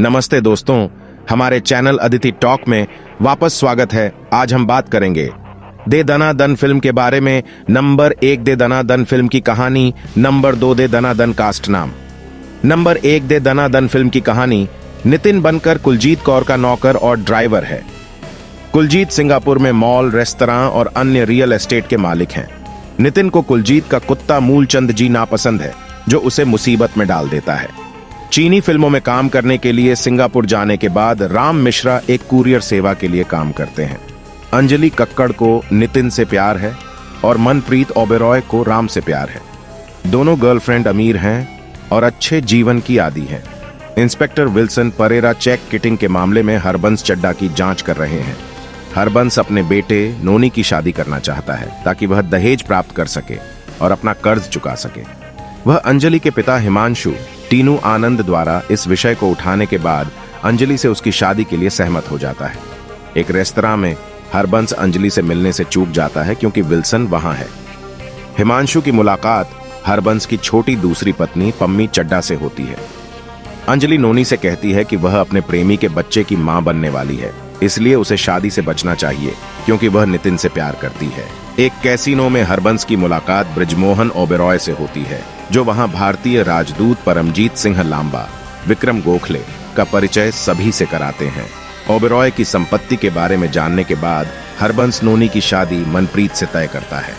नमस्ते दोस्तों, हमारे चैनल अदिति टॉक में वापस स्वागत है। आज हम बात करेंगे दे दना दन फिल्म के बारे में। नंबर 1 दे दना दन फिल्म की कहानी, नंबर 2 दे दना दन कास्ट नाम। नंबर 1 दे दना दन फिल्म की कहानी। नितिन बनकर कुलजीत कौर का नौकर और ड्राइवर है। कुलजीत सिंगापुर में मॉल, रेस्तरां और अन्य रियल एस्टेट के मालिक हैं। नितिन को कुलजीत का कुत्ता मूलचंद जी नापसंद है, जो उसे मुसीबत में डाल देता है। चीनी फिल्मों में काम करने के लिए सिंगापुर जाने के बाद राम मिश्रा एक कुरियर सेवा के लिए काम करते हैं। अंजलि कक्कड़ को नितिन से प्यार है और मनप्रीत ओबेरॉय को राम से प्यार है। दोनों गर्लफ्रेंड अमीर हैं और अच्छे जीवन की आदी हैं। Inspector Wilson Perera cheque kiting के मामले में हरबंस चड्डा की जांच कर रहे हैं। हरबंस अपने बेटे नोनी की शादी करना चाहता है ताकि वह दहेज प्राप्त कर सके और अपना कर्ज चुका सके। वह अंजलि के पिता हिमांशु टीनू आनंद द्वारा इस विषय को उठाने के बाद अंजलि से उसकी शादी के लिए सहमत हो जाता है। एक रेस्तरां में हरबंस अंजलि से मिलने से चूक जाता है क्योंकि विल्सन वहां है। हिमांशु की मुलाकात हरबंस की छोटी दूसरी पत्नी पम्मी चड्डा से होती है। अंजलि नोनी से कहती है कि वह अपने प्रेमी के बच्चे की मां बनने वाली है, इसलिए उसे शादी से बचना चाहिए क्योंकि वह नितिन से प्यार करती है। एक कैसीनो में हरबंस की मुलाकात ब्रिजमोहन ओबेरॉय से होती है, जो वहां भारतीय राजदूत परमजीत सिंह लांबा, विक्रम गोखले का परिचय सभी से कराते हैं। ओबेरॉय की संपत्ति के बारे में जानने के बाद हरबंस नोनी की शादी मनप्रीत से तय करता है।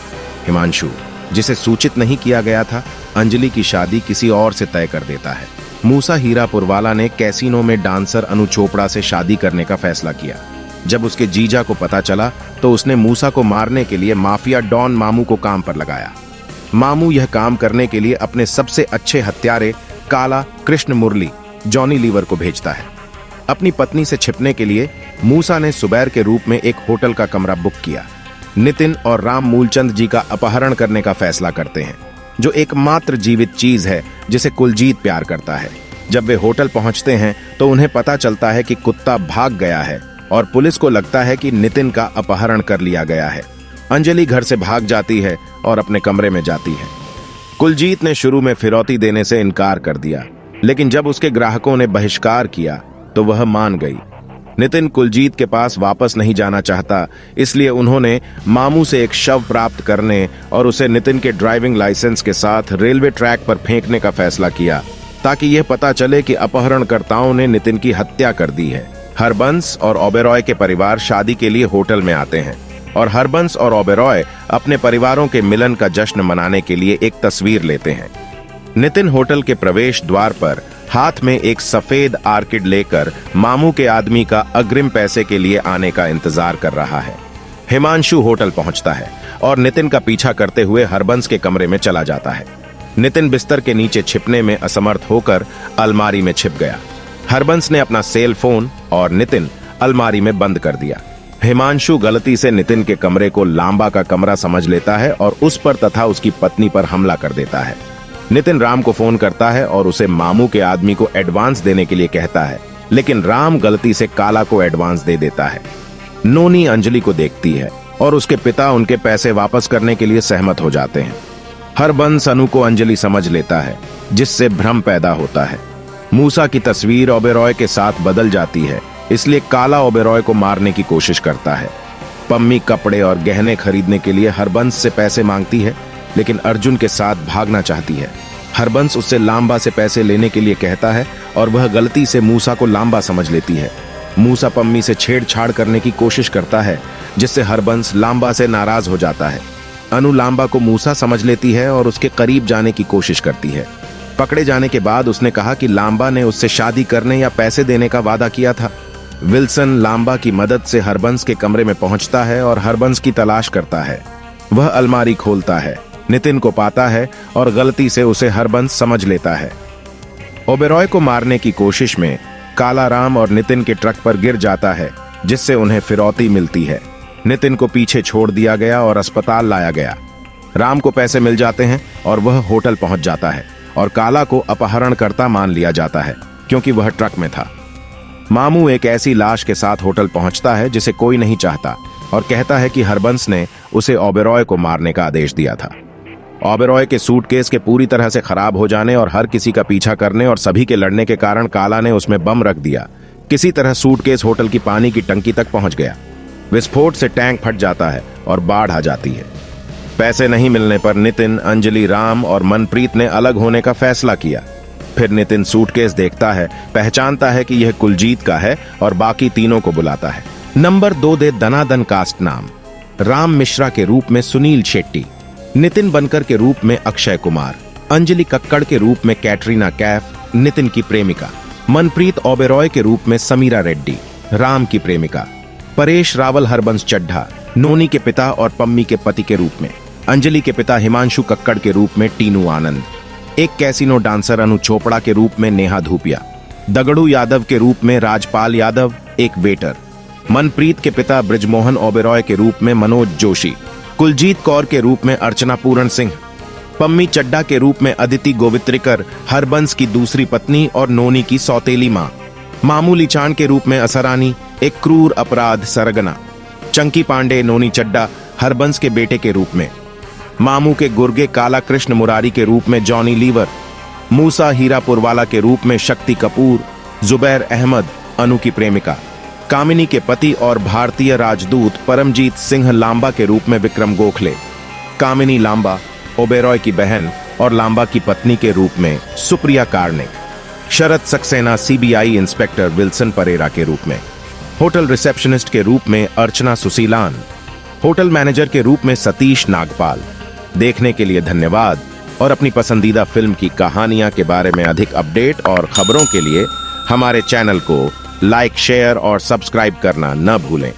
हिमांशु, जिसे सूचित नहीं किया गया था, अंजलि की शादी किसी और से तय कर देता है। मूसा हीरापुरवाला ने कैसीनो में डांसर अनु चोपड़ा से शादी करने का फैसला किया। जब उसके जीजा को पता चला तो उसने मूसा को मारने के लिए माफिया डॉन मामू को काम पर लगाया। मामू यह काम करने के लिए अपने सबसे अच्छे हत्यारे काला, कृष्ण मुरली, जॉनी लीवर को भेजता है। अपनी पत्नी से छिपने के लिए मूसा ने सुबैर के रूप में एक होटल का कमरा बुक किया। नितिन और राम मूलचंद जी का अपहरण करने का फैसला करते हैं, जो एकमात्र जीवित चीज है जिसे कुलजीत प्यार करता है। जब वे होटल पहुंचते हैं तो उन्हें पता चलता है कि कुत्ता भाग गया है और पुलिस को लगता है कि नितिन का अपहरण कर लिया गया है। अंजलि घर से भाग जाती है और अपने कमरे में जाती है। कुलजीत ने शुरू में फिरौती देने से इनकार कर दिया, लेकिन जब उसके ग्राहकों ने बहिष्कार किया तो वह मान गई। नितिन कुलजीत के पास वापस नहीं जाना चाहता, इसलिए उन्होंने मामू से एक शव प्राप्त करने और उसे नितिन के ड्राइविंग लाइसेंस के साथ रेलवे ट्रैक पर फेंकने का फैसला किया, ताकि यह पता चले कि अपहरणकर्ताओं ने नितिन की हत्या कर दी है। हरबंस और ओबेरॉय के परिवार शादी के लिए होटल में आते हैं और हरबंस और ओबेरॉय अपने परिवारों के मिलन का जश्न मनाने के लिए एक तस्वीर लेते हैं। नितिन होटल के प्रवेश द्वार पर हाथ में एक सफेद आर्किड लेकर मामू के आदमी का अग्रिम पैसे के लिए आने का इंतजार कर रहा है। हिमांशु होटल पहुंचता है और नितिन का पीछा करते हुए हरबंस के कमरे में चला जाता है। नितिन बिस्तर के नीचे छिपने में असमर्थ होकर अलमारी में छिप गया। हरबंस ने अपना सेल फोन और नितिन अलमारी में बंद कर दिया। हिमांशु गलती से नितिन के कमरे को लांबा का कमरा समझ लेता है और उस पर तथा उसकी पत्नी पर हमला कर देता है। नितिन राम को फोन करता है और उसे मामू के आदमी को एडवांस देने के लिए कहता है, लेकिन राम गलती से काला को एडवांस दे देता है। नोनी अंजलि को देखती है और उसके पिता उनके पैसे वापस करने के लिए सहमत हो जाते हैं। हरबंस अनु को अंजलि समझ लेता है, जिससे भ्रम पैदा होता है। मूसा की तस्वीर ओबेरॉय के साथ बदल जाती है, इसलिए काला ओबेरॉय को मारने की कोशिश करता है। पम्मी कपड़े और गहने खरीदने के लिए हरबंस से पैसे मांगती है, लेकिन अर्जुन के साथ भागना चाहती है। हरबंस उससे लांबा से पैसे लेने के लिए कहता है और वह गलती से मूसा को लांबा समझ लेती है। मूसा पम्मी से छेड़छाड़ करने की कोशिश करता है, जिससे हरबंस लांबा से नाराज हो जाता है। अनु लांबा को मूसा समझ लेती है और उसके करीब जाने की कोशिश करती है। पकड़े जाने के बाद उसने कहा कि लांबा ने उससे शादी करने या पैसे देने का वादा किया था। विल्सन लांबा की मदद से हरबंस के कमरे में पहुंचता है और हरबंस की तलाश करता है। वह अलमारी खोलता है, नितिन को पाता है और गलती से उसे हरबंस समझ लेता है। ओबेरॉय को मारने की कोशिश में काला राम और नितिन के ट्रक पर गिर जाता है, जिससे उन्हें फिरौती मिलती है। नितिन को पीछे छोड़ दिया गया और अस्पताल लाया गया। राम को पैसे मिल जाते हैं और वह होटल पहुंच जाता है और काला को अपहरणकर्ता मान लिया जाता है क्योंकि वह ट्रक में था। मामू एक ऐसी लाश के साथ होटल पहुंचता है जिसे कोई नहीं चाहता और कहता है कि हरबंस ने उसे ओबेरॉय को मारने का आदेश दिया था। ओबेरॉय के सूटकेस के पूरी तरह से खराब हो जाने और हर किसी का पीछा करने और सभी के लड़ने के कारण काला ने उसमें बम रख दिया। किसी तरह सूटकेस होटल की पानी की टंकी तक पहुंच गया। विस्फोट से टैंक फट जाता है और बाढ़ आ जाती है। पैसे नहीं मिलने पर नितिन, अंजलि, राम और मनप्रीत ने अलग होने का फैसला किया। फिर नितिन सूटकेस देखता है, पहचानता है कि यह कुलजीत का है और बाकी तीनों को बुलाता है। नंबर 2 दे दनादन कास्ट नाम। राम मिश्रा के रूप में सुनील शेट्टी, नितिन बनकर के रूप में अक्षय कुमार, अंजलि कक्कड़ के रूप में कैटरीना कैफ, नितिन की प्रेमिका, मनप्रीत ओबेरॉय के रूप में समीरा रेड्डी, राम की प्रेमिका, परेश रावल हरबंस चड्ढा, नोनी के पिता और पम्मी के पति के रूप में, अंजलि के पिता हिमांशु कक्कड़ के रूप में टीनू आनंद, एक कैसीनो डांसर अनु चोपड़ा के रूप में नेहा धूपिया, दगड़ू यादव के रूप में राजपाल यादव, एक वेटर, मनप्रीत के पिता ब्रिजमोहन ओबेरॉय के रूप में मनोज जोशी, कुलजीत कौर के रूप में अर्चना पूरण सिंह, पम्मी चड्ढा के रूप में अदिति गोवित्रिकर, हरबंस की दूसरी पत्नी और नोनी की सौतेली मां, मामूली चांद के रूप में असरानी, एक क्रूर अपराध सरगना, चंकी पांडे नोनी चड्ढा हरबंस के बेटे के रूप में, मामू के गुर्गे काला कृष्ण मुरारी के रूप में जॉनी लीवर, मूसा हीरापुरवाला के रूप में शक्ति कपूर, जुबैर अहमद अनु की प्रेमिका, कामिनी के पति और भारतीय राजदूत परमजीत सिंह लांबा के रूप में विक्रम गोखले, कामिनी लांबा ओबेरॉय की बहन और लांबा की पत्नी के रूप में Supriya Karnik, Sharad Saxena CBI inspector Wilson Pereira के रूप में, होटल रिसेप्शनिस्ट के रूप में अर्चना सुसीलान, होटल मैनेजर के रूप में सतीश नागपाल। देखने के लिए धन्यवाद और अपनी पसंदीदा फिल्म की कहानियां के बारे में अधिक अपडेट और खबरों के लिए हमारे चैनल को लाइक, शेयर और सब्सक्राइब करना न भूलें।